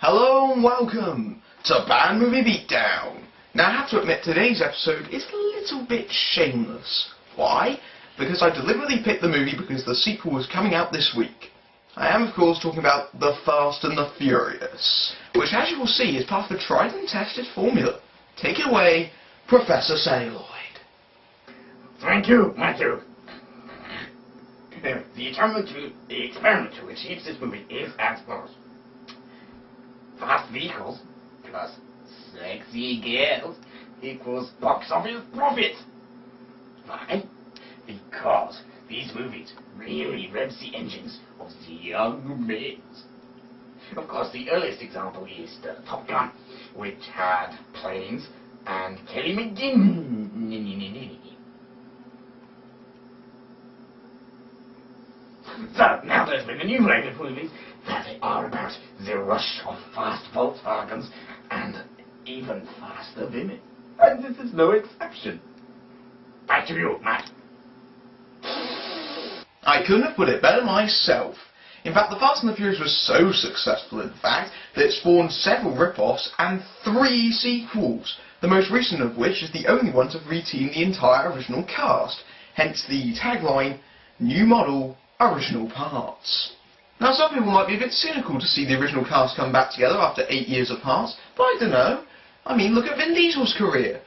Hello and welcome to Band Movie Beatdown. Now I have to admit today's episode is a little bit shameless. Why? Because I deliberately picked the movie because the sequel was coming out this week. I am of course talking about The Fast and the Furious, which as you will see is part of a tried and tested formula. Take it away, Professor Celluloid. Thank you, Matthew. The experiment to achieve this movie is as follows. Fast vehicles plus sexy girls equals box office profit. Why? Because these movies really revs the engines of the young males. Of course, the earliest example is the Top Gun, which had planes and Kelly McGinn. So, now there's been a new wave of movies that are about the rush of fast Volkswagens and even faster women. And this is no exception. Back to you, Matt. I couldn't have put it better myself. In fact, The Fast and the Furious was so successful, in fact, that it spawned several rip-offs and 3 sequels, the most recent of which is the only one to reteam the entire original cast, hence the tagline, New Model, Original Parts. Now some people might be a bit cynical to see the original cast come back together after 8 years apart, but I don't know. I mean, look at Vin Diesel's career.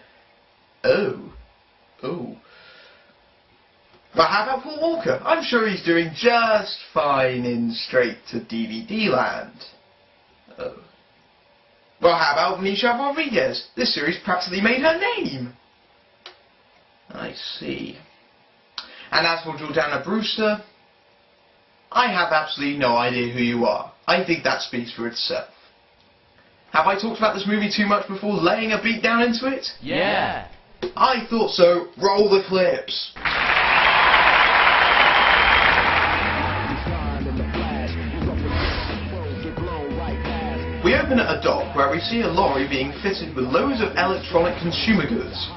Oh. But how about Paul Walker? I'm sure he's doing just fine in straight-to-DVD land. Oh. Well, how about Michelle Rodriguez? This series practically made her name. I see. And as for Jordana Brewster, I have absolutely no idea who you are. I think that speaks for itself. Have I talked about this movie too much before laying a beat down into it? Yeah. I thought so. Roll the clips. We open at a dock where we see a lorry being fitted with loads of electronic consumer goods.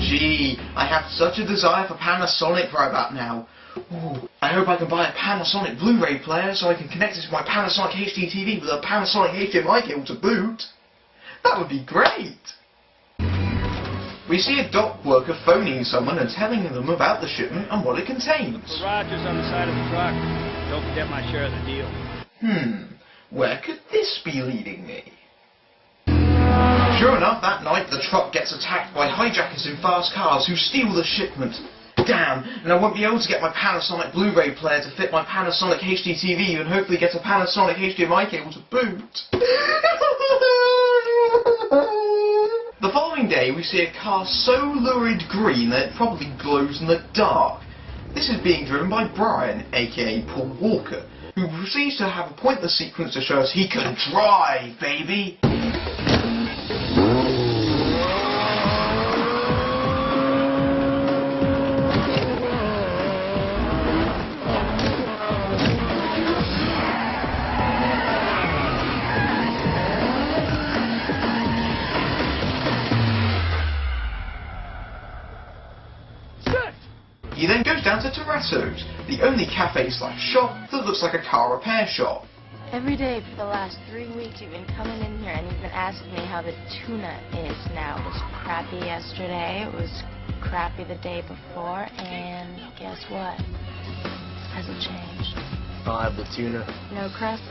Gee, I have such a desire for Panasonic right about now. Ooh, I hope I can buy a Panasonic Blu-ray player so I can connect it to my Panasonic HD TV with a Panasonic HDMI cable to boot. That would be great. We see a dock worker phoning someone and telling them about the shipment and what it contains. For Rogers on the side of the truck. Don't forget my share of the deal. Where could this be leading me? Sure enough, that night the truck gets attacked by hijackers in fast cars who steal the shipment. Damn, and I won't be able to get my Panasonic Blu-ray player to fit my Panasonic HD TV and hopefully get a Panasonic HDMI cable to boot. The following day we see a car so lurid green that it probably glows in the dark. This is being driven by Brian, aka Paul Walker, who proceeds to have a pointless sequence to show us he can drive, baby! He then goes down to Toretto's, the only cafe/shop that looks like a car repair shop. Every day for the last 3 weeks you've been coming in here and you've been asking me how the tuna is now. It was crappy yesterday, it was crappy the day before, and guess what? Hasn't changed. I'll have the tuna. No crust?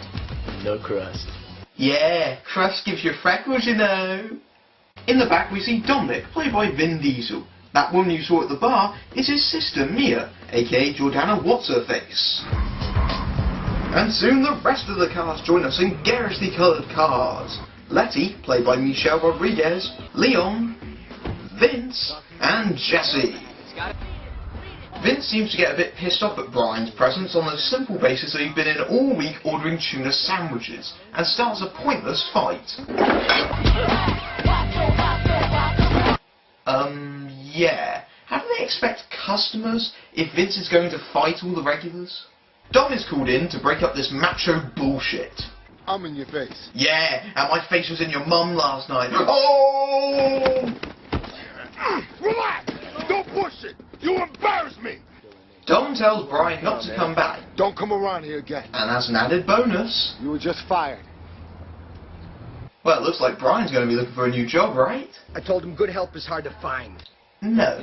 No crust. Yeah, crust gives you freckles, you know. In the back we see Dominic, played by Vin Diesel. That woman you saw at the bar is his sister Mia, aka Jordana What's-Her-Face. And soon the rest of the cast join us in garishly coloured cars. Letty, played by Michelle Rodriguez, Leon, Vince, and Jesse. Vince seems to get a bit pissed off at Brian's presence on the simple basis that he's been in all week ordering tuna sandwiches, and starts a pointless fight. Yeah. How do they expect customers if Vince is going to fight all the regulars? Dom is called in to break up this macho bullshit. I'm in your face. Yeah, and my face was in your mum last night. Oh! Relax! Don't push it! You embarrass me! Dom Dom tells Brian not to come back. Don't come around here again. And as an added bonus... You were just fired. Well, it looks like Brian's going to be looking for a new job, right? I told him good help is hard to find. No.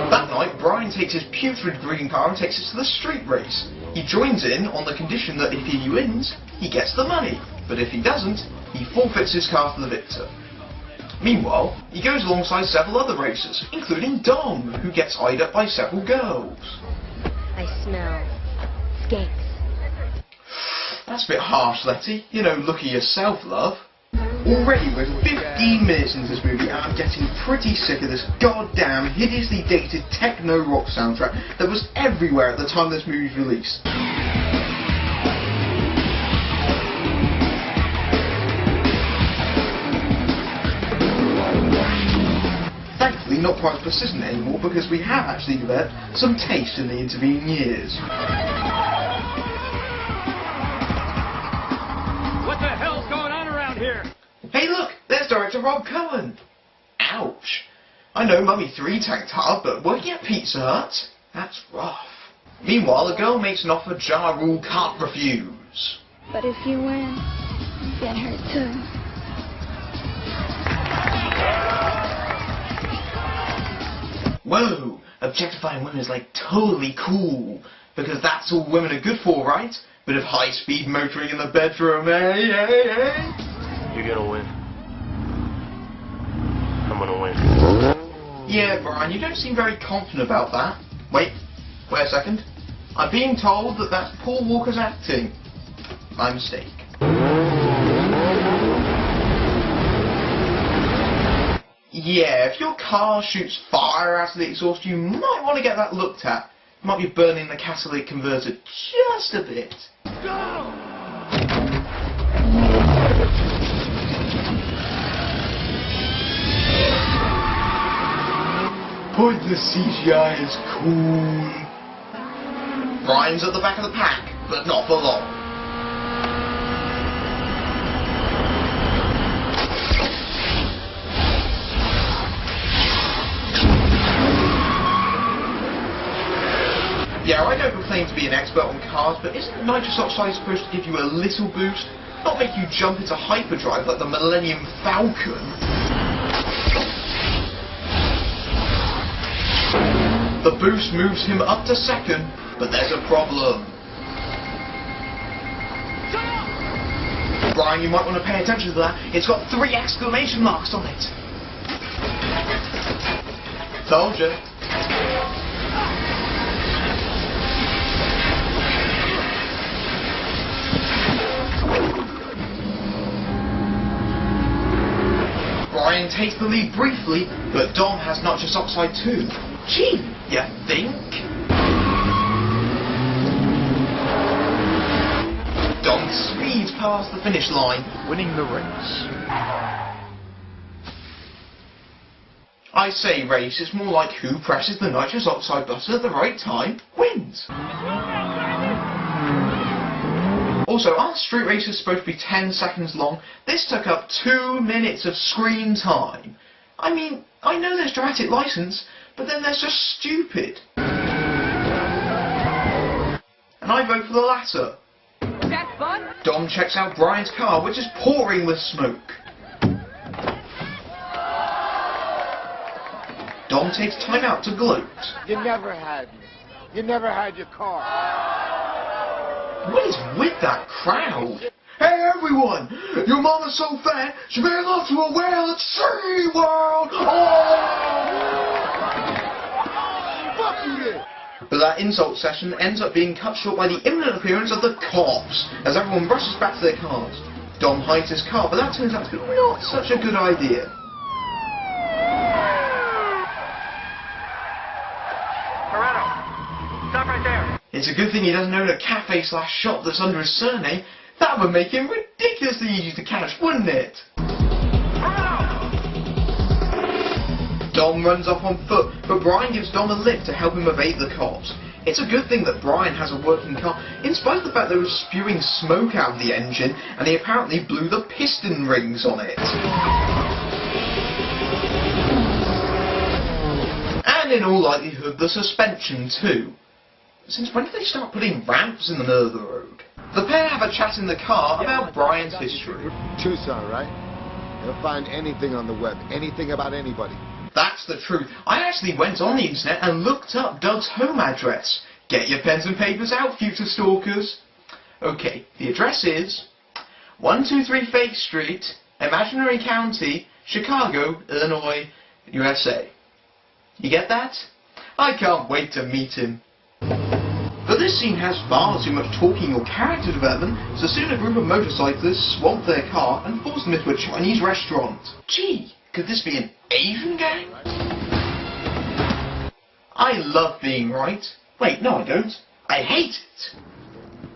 That night, Brian takes his putrid green car and takes it to the street race. He joins in on the condition that if he wins, he gets the money. But if he doesn't, he forfeits his car to the victor. Meanwhile, he goes alongside several other racers, including Dom, who gets eyed up by several girls. I smell skanks. That's a bit harsh, Letty. You know, look at yourself, love. Already we're 15 minutes into this movie and I'm getting pretty sick of this goddamn hideously dated techno rock soundtrack that was everywhere at the time this movie was released. Thankfully not quite persistent anymore because we have actually developed some taste in the intervening years. What the hell's going on around here? Hey look, there's director Rob Cohen. Ouch. I know Mummy 3 tanked hard, but working at Pizza Hut? That's rough. Meanwhile, a girl makes an offer Ja Rule can't refuse. But if you win, you get hurt too. Whoa, objectifying women is like totally cool, because that's all women are good for, right? Bit of high-speed motoring in the bedroom, hey, hey, hey? You're gonna win. I'm gonna win. Yeah, Brian, you don't seem very confident about that. Wait a second. I'm being told that that's Paul Walker's acting. My mistake. Yeah, if your car shoots fire out of the exhaust, you might want to get that looked at. You might be burning the catalytic converter just a bit. Boy, the CGI is cool. Brian's at the back of the pack, but not for long. Yeah, I don't proclaim to be an expert on cars, but isn't nitrous oxide supposed to give you a little boost? Not make you jump into hyperdrive like the Millennium Falcon? The boost moves him up to second, but there's a problem. Brian, you might want to pay attention to that. It's got 3 exclamation marks on it. Told you. Brian takes the lead briefly, but Dom has nitrous oxide too. Gee, you think? Dom speeds past the finish line, winning the race. I say race, it's more like who presses the nitrous oxide button at the right time wins. Also, aren't street races supposed to be 10 seconds long? This took up 2 minutes of screen time. I mean, I know there's dramatic license, but then there's just stupid. And I vote for the latter. That fun? Dom checks out Brian's car, which is pouring with smoke. Dom takes time out to gloat. You never had me. You never had your car. What is with that crowd? Hey everyone! Your mama's so fat, she made love to a whale at SeaWorld! Oh! Fuck you then! But that insult session ends up being cut short by the imminent appearance of the cops, as everyone rushes back to their cars. Dom hides his car, but that turns out to be not such a good idea. Stop right there. It's a good thing he doesn't own a cafe/shop that's under his surname. That would make him ridiculously easy to catch, wouldn't it? Dom runs off on foot, but Brian gives Dom a lift to help him evade the cops. It's a good thing that Brian has a working car, in spite of the fact there was spewing smoke out of the engine, and he apparently blew the piston rings on it. And in all likelihood, the suspension too. Since when did they start putting ramps in the middle of the road? The pair have a chat in the car about Brian's history. Tucson, right? They'll find anything on the web, anything about anybody. That's the truth. I actually went on the internet and looked up Doug's home address. Get your pens and papers out, future stalkers. Okay, the address is 123 Fake Street, Imaginary County, Chicago, Illinois, USA. You get that? I can't wait to meet him. But this scene has far too much talking or character development, so soon a group of motorcyclists swamp their car and force them into a Chinese restaurant. Gee, could this be an Asian gang? I love being right. Wait, no I don't. I hate it.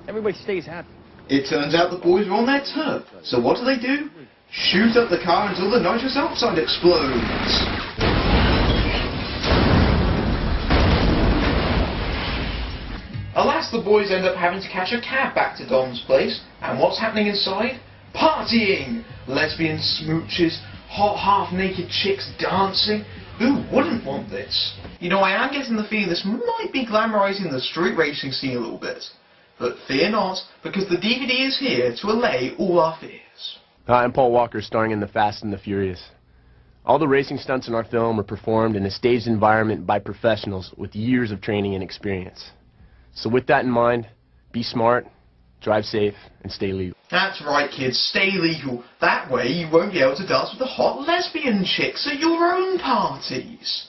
Everybody stays happy. It turns out the boys are on their turf, so what do? Shoot up the car until the nitrous oxide explodes. Alas, the boys end up having to catch a cab back to Dom's place, and what's happening inside? Partying! Lesbian smooches, hot half-naked chicks dancing. Who wouldn't want this? You know, I am getting the feeling this might be glamorizing the street racing scene a little bit. But fear not, because the DVD is here to allay all our fears. Hi, I'm Paul Walker, starring in The Fast and the Furious. All the racing stunts in our film were performed in a staged environment by professionals with years of training and experience. So with that in mind, be smart, drive safe, and stay legal. That's right, kids, stay legal. That way you won't be able to dance with the hot lesbian chicks at your own parties.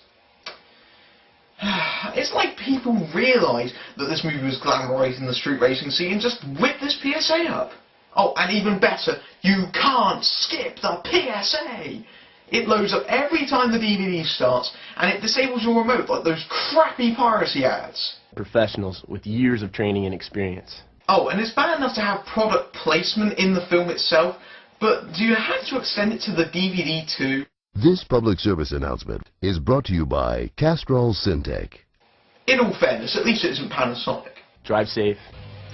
It's like people realise that this movie was glamorising the street racing scene and just whip this PSA up. Oh, and even better, you can't skip the PSA! It loads up every time the DVD starts, and it disables your remote like those crappy piracy ads. Professionals with years of training and experience. Oh, and it's bad enough to have product placement in the film itself, but do you have to extend it to the DVD too? This public service announcement is brought to you by Castrol Syntec. In all fairness, at least it isn't Panasonic. Drive safe.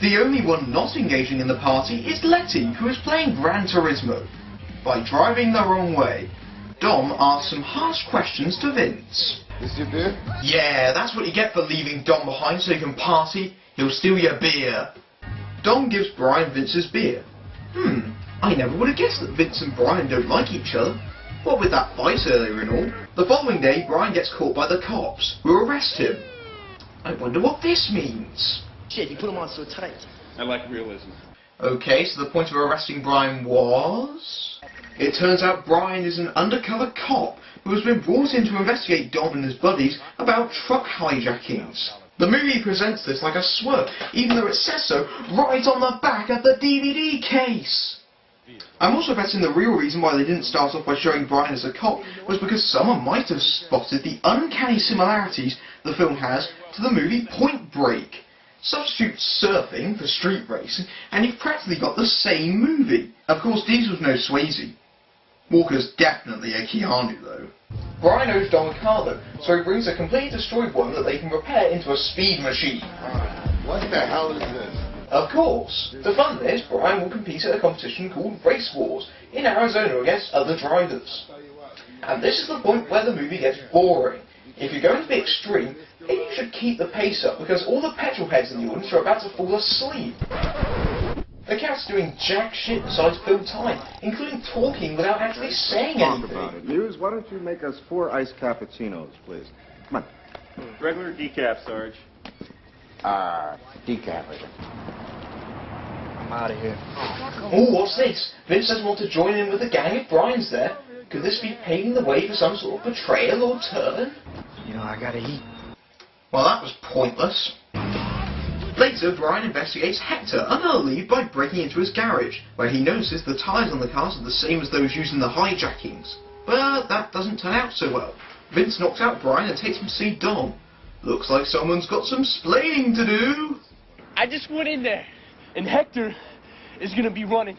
The only one not engaging in the party is Letty, who is playing Gran Turismo. By driving the wrong way, Dom asks some harsh questions to Vince. This your beer? Yeah, that's what you get for leaving Dom behind so you can party. He'll steal your beer. Dom gives Brian Vince's beer. I never would have guessed that Vince and Brian don't like each other. What with that fight earlier and all. The following day, Brian gets caught by the cops, who arrest him. I wonder what this means. Shit, you put him on so tight. I like realism. Okay, so the point of arresting Brian was... It turns out Brian is an undercover cop who has been brought in to investigate Dom and his buddies about truck hijackings. The movie presents this like a swerve, even though it says so right on the back of the DVD case. I'm also betting the real reason why they didn't start off by showing Brian as a cop was because someone might have spotted the uncanny similarities the film has to the movie Point Break. Substitute surfing for street racing, and you've practically got the same movie. Of course, Diesel's no Swayze. Walker's definitely a Keanu, though. Brian owes Dom a car, though, so he brings a completely destroyed one that they can repair into a speed machine. What the hell is this? Of course. To fund this, Brian will compete at a competition called Race Wars in Arizona against other drivers. And this is the point where the movie gets boring. If you're going to be extreme, maybe you should keep the pace up, because all the petrol heads in the audience are about to fall asleep. The cat's doing jack shit besides fill time, including talking without actually saying anything. Talk about it. Muse, why don't you make us 4 iced cappuccinos, please? Come on. Regular decaf, Sarge. Decaf. I'm out of here. Oh, what's this? Vince doesn't want to join in with the gang if Brian's there. Could this be paving the way for some sort of betrayal or turn? You know, I gotta eat. Well, that was pointless. Later, Brian investigates Hector under the lead by breaking into his garage, where he notices the tyres on the cars are the same as those used in the hijackings. But that doesn't turn out so well. Vince knocks out Brian and takes him to see Dom. Looks like someone's got some splaining to do. I just went in there, and Hector is gonna be running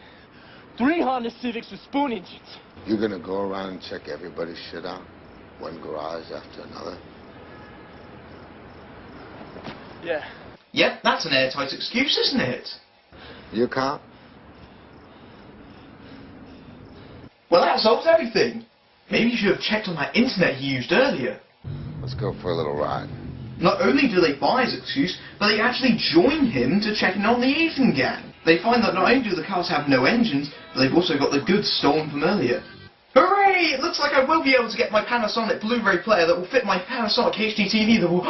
3 Honda Civics with spoon engines. You're gonna go around and check everybody's shit out? One garage after another? Yeah. Yep, that's an airtight excuse, isn't it? You a cop? Well, that solves everything. Maybe you should have checked on that internet he used earlier. Let's go for a little ride. Not only do they buy his excuse, but they actually join him to check in on the Asian gang. They find that not only do the cars have no engines, but they've also got the goods stolen from earlier. Hooray! It looks like I will be able to get my Panasonic Blu-ray player that will fit my Panasonic HD TV that will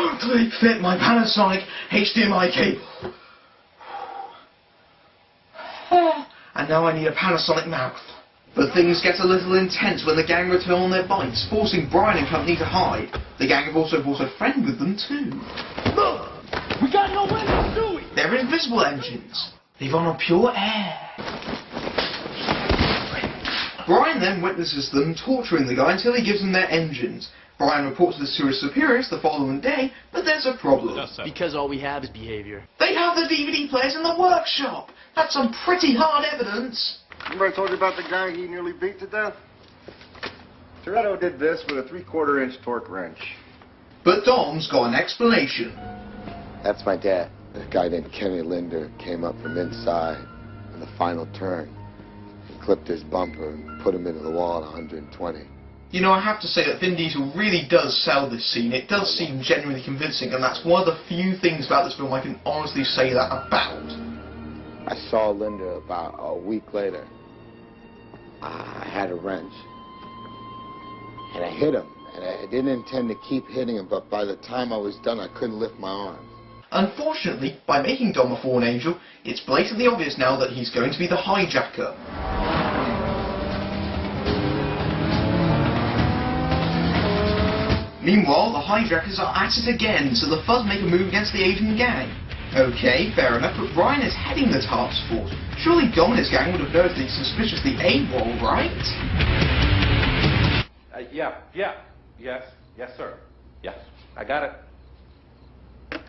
fit my Panasonic HDMI cable. And now I need a Panasonic mouth. But things get a little intense when the gang return on their bikes, forcing Brian and company to hide. The gang have also brought a friend with them too. Look! We got no windows, do we? They're invisible engines. They run on pure air. Brian then witnesses them torturing the guy until he gives them their engines. Brian reports this to his superiors the following day, but there's a problem. Because all we have is behavior. They have the DVD players in the workshop. That's some pretty hard evidence. Remember I told you about the guy he nearly beat to death? Toretto did this with a 3/4-inch torque wrench. But Dom's got an explanation. That's my dad. A guy named Kenny Linder came up from inside in the final turn. He clipped his bumper and put him into the wall at 120. You know, I have to say that Vin Diesel really does sell this scene. It does seem genuinely convincing, and that's one of the few things about this film I can honestly say that about. I saw Linder about a week later. I had a wrench. And I hit him. And I didn't intend to keep hitting him, but by the time I was done, I couldn't lift my arms. Unfortunately, by making Dom a fallen angel, it's blatantly obvious now that he's going to be the hijacker. Meanwhile, the hijackers are at it again, so the Fuzz make a move against the Asian gang. Okay, fair enough, but Brian is heading the task force. Surely Dom and his gang would have noticed he's suspiciously AWOL, right? Yes, sir. Yes, I got it.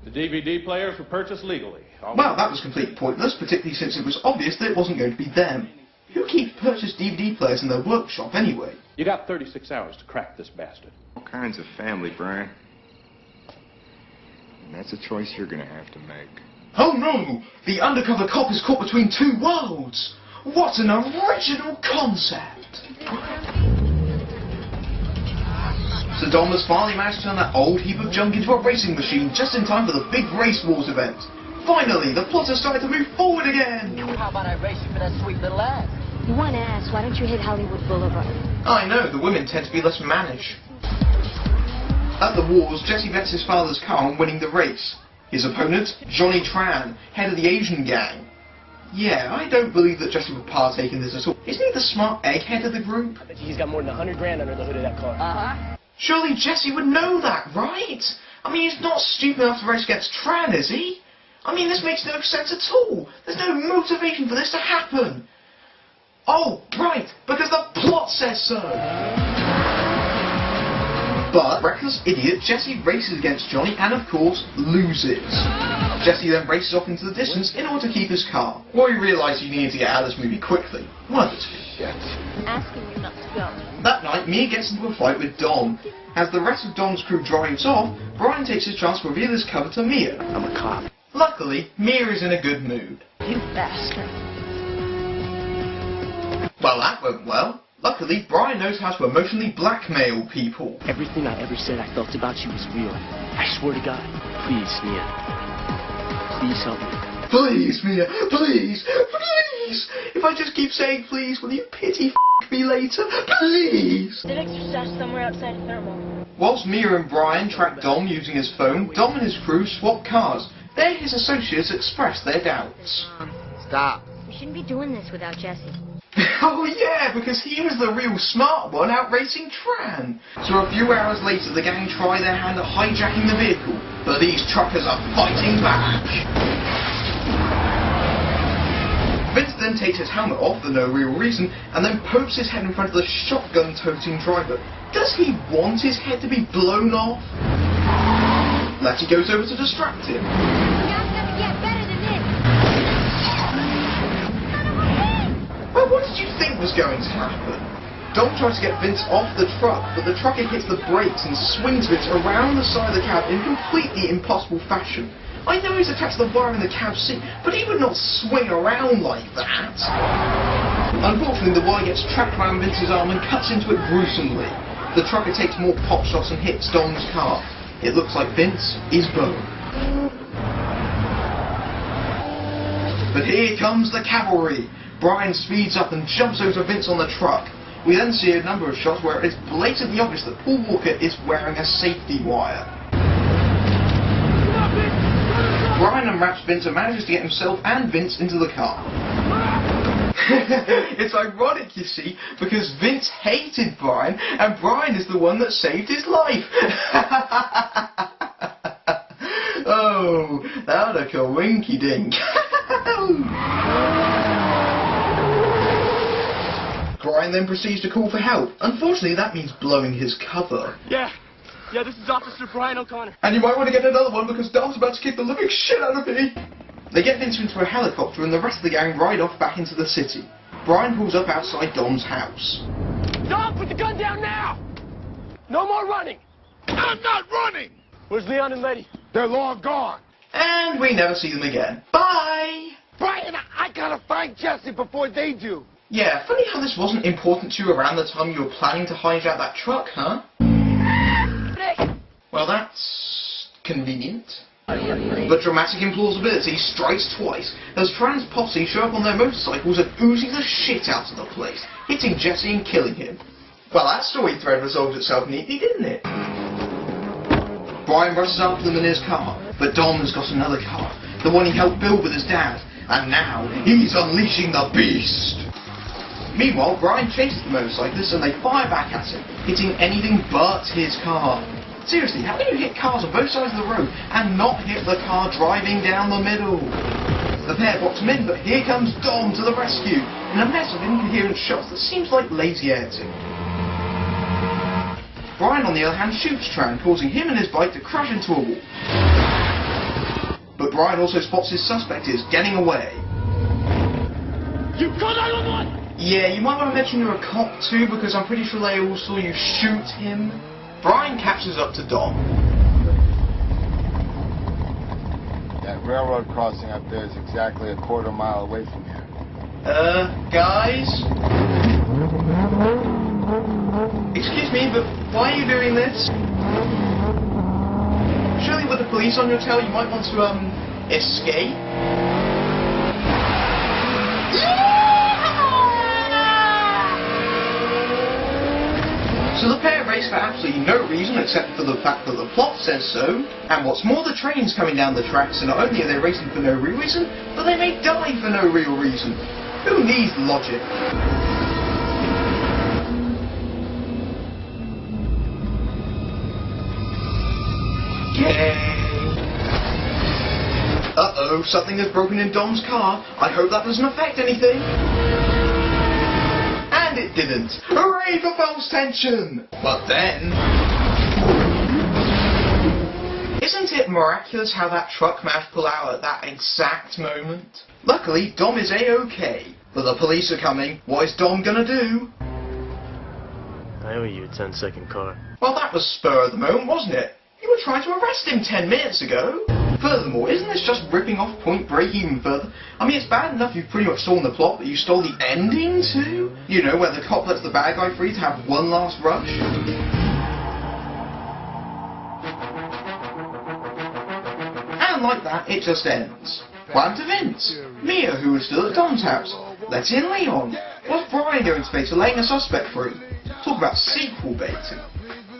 The DVD players were purchased legally. Well, that was completely pointless, particularly since it was obvious that it wasn't going to be them. Who keeps purchased DVD players in their workshop anyway? You got 36 hours to crack this bastard. All kinds of family, Brian. And that's a choice you're gonna have to make. Oh no! The undercover cop is caught between two worlds! What an original concept! So Dom has finally managed to turn that old heap of junk into a racing machine just in time for the big Race Wars event. Finally, the plot has started to move forward again! How about I race you for that sweet little ass? You want ass, why don't you hit Hollywood Boulevard? I know, the women tend to be less mannish. At the wars, Jesse bets his father's car on winning the race. His opponent, Johnny Tran, head of the Asian gang. Yeah, I don't believe that Jesse would partake in this at all. Isn't he the smart egghead of the group? I bet he's got more than $100 grand under the hood of that car. Uh-huh. Surely Jesse would know that, right? I mean, he's not stupid enough to race against Tran, is he? I mean, this makes no sense at all. There's no motivation for this to happen. Oh, right, because the plot says so. But, reckless idiot, Jesse races against Johnny and, of course, loses. Jesse then races off into the distance in order to keep his car. Roy realised he needed to get out of this movie quickly. One of the two. Shit. I'm asking you not to go. That night, Mia gets into a fight with Dom. As the rest of Dom's crew drives off, Brian takes his chance to reveal his cover to Mia. I'm a cop. Luckily, Mia is in a good mood. You bastard. Well, that went well. Luckily, Brian knows how to emotionally blackmail people. Everything I ever said I felt about you was real. I swear to God. Please, Mia. Please help me. Please, Mia. Please. Please. If I just keep saying please, will you pity me later? Please. Did exercise somewhere outside of Thermal. Whilst Mia and Brian track Dom using his phone, Dom and his crew swap cars. There his associates express their doubts. Stop. We shouldn't be doing this without Jesse. Oh yeah, because he was the real smart one out racing Tran. So a few hours later, the gang try their hand at hijacking the vehicle, but these truckers are fighting back. Vince then takes his helmet off for no real reason, and then pokes his head in front of the shotgun-toting driver. Does he want his head to be blown off? Letty goes over to distract him. You guys gotta get better than this. Well, what did you think was going to happen? Dom tries to get Vince off the truck, but the trucker hits the brakes and swings Vince around the side of the cab in completely impossible fashion. I know he's attached to the wire in the cab seat, but he would not swing around like that. Unfortunately, the wire gets trapped around Vince's arm and cuts into it gruesomely. the trucker takes more pop shots and hits Dom's car. It looks like Vince is boned. But here comes the cavalry. Brian speeds up and jumps over Vince on the truck. We then see a number of shots where it's blatantly obvious that Paul Walker is wearing a safety wire. Brian unwraps Vince and manages to get himself and Vince into the car. It's ironic, you see, because Vince hated Brian, and Brian is the one that saved his life. Oh, that look a winky dink. Brian then proceeds to call for help. Unfortunately, that means blowing his cover. Yeah, this is Officer Brian O'Connor. And you might want to get another one because Dom's about to kick the living shit out of me. They get Vince into a helicopter and the rest of the gang ride off back into the city. Brian pulls up outside Dom's house. Dom, put the gun down now! No more running! I'm not running! Where's Leon and Letty? They're long gone. And we never see them again. Bye! Brian, I gotta find Jesse before they do. Yeah, funny how this wasn't important to you around the time you were planning to hijack that truck, huh? Well, that's convenient. But dramatic implausibility strikes twice as Fran's posse show up on their motorcycles and oozing the shit out of the place, hitting Jesse and killing him. Well, that story thread resolved itself neatly, didn't it? Brian rushes after them in his car, but Dom has got another car, the one he helped build with his dad, and now he's unleashing the beast. Meanwhile, Brian chases the motorcyclists and they fire back at him, hitting anything but his car. Seriously, how can you hit cars on both sides of the road and not hit the car driving down the middle? The pair box him in, but here comes Dom to the rescue, in a mess of incoherent shots that seems like lazy editing. Brian, on the other hand, shoots Tran, causing him and his bike to crash into a wall. But Brian also spots his suspect is getting away. You call 911! Yeah, you might want to mention you're a cop too, because I'm pretty sure they all saw you shoot him. Brian catches up to Dom. That railroad crossing up there is exactly a quarter mile away from here. Guys? Excuse me, but why are you doing this? Surely with the police on your tail you might want to, escape? So the pair race for absolutely no reason except for the fact that the plot says so, and what's more, the train's coming down the tracks, and not only are they racing for no real reason, but they may die for no real reason. Who needs logic? Uh-oh, something has broken in Dom's car. I hope that doesn't affect anything. And it didn't. Hooray for false tension! But then... Isn't it miraculous how that truck managed to pull out at that exact moment? Luckily, Dom is A-OK. But the police are coming. What is Dom gonna do? I owe you a 10-second car. Well, that was spur of the moment, wasn't it? You were trying to arrest him 10 minutes ago. Furthermore, isn't this just ripping off Point Break even further? I mean, it's bad enough you've pretty much stolen the plot, but you stole the ending too? You know, where the cop lets the bad guy free to have one last rush? And like that, it just ends. What happened to Vince? Mia, who was still at Dom's house. Let's in Leon. What's Brian doing to space for letting a suspect free? Talk about sequel baiting.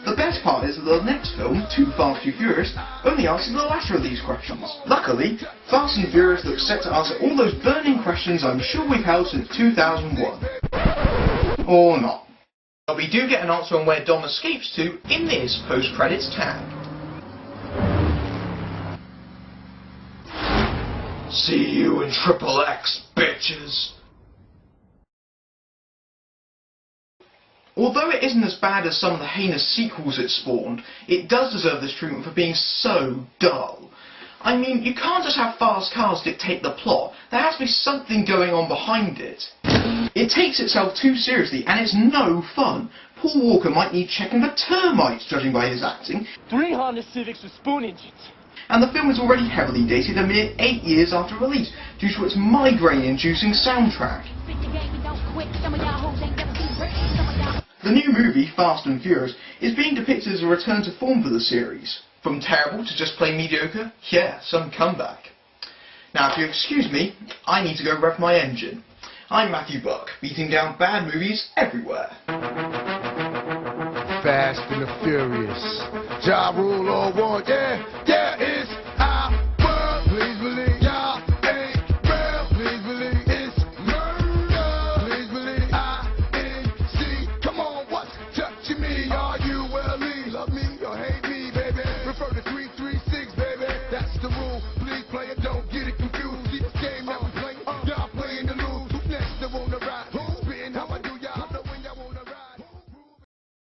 The best part is that the next film, Too Fast, Too Furious, only answers the latter of these questions. Luckily, Fast and Furious looks set to answer all those burning questions I'm sure we've held since 2001. Or not. But we do get an answer on where Dom escapes to in this post-credits tag. See you in Triple X, bitches! Although it isn't as bad as some of the heinous sequels it spawned, it does deserve this treatment for being so dull. I mean, you can't just have fast cars dictate the plot. There has to be something going on behind it. It takes itself too seriously, and it's no fun. Paul Walker might need checking for termites, judging by his acting. 3 Honda Civics with spoon engines. And the film is already heavily dated a mere 8 years after release, due to its migraine-inducing soundtrack. The new movie, Fast and Furious, is being depicted as a return to form for the series. From terrible to just plain mediocre, yeah, some comeback. Now, if you excuse me, I need to go rev my engine. I'm Matthew Buck, beating down bad movies everywhere. Fast and the Furious. Ja Rule all one, yeah, yeah.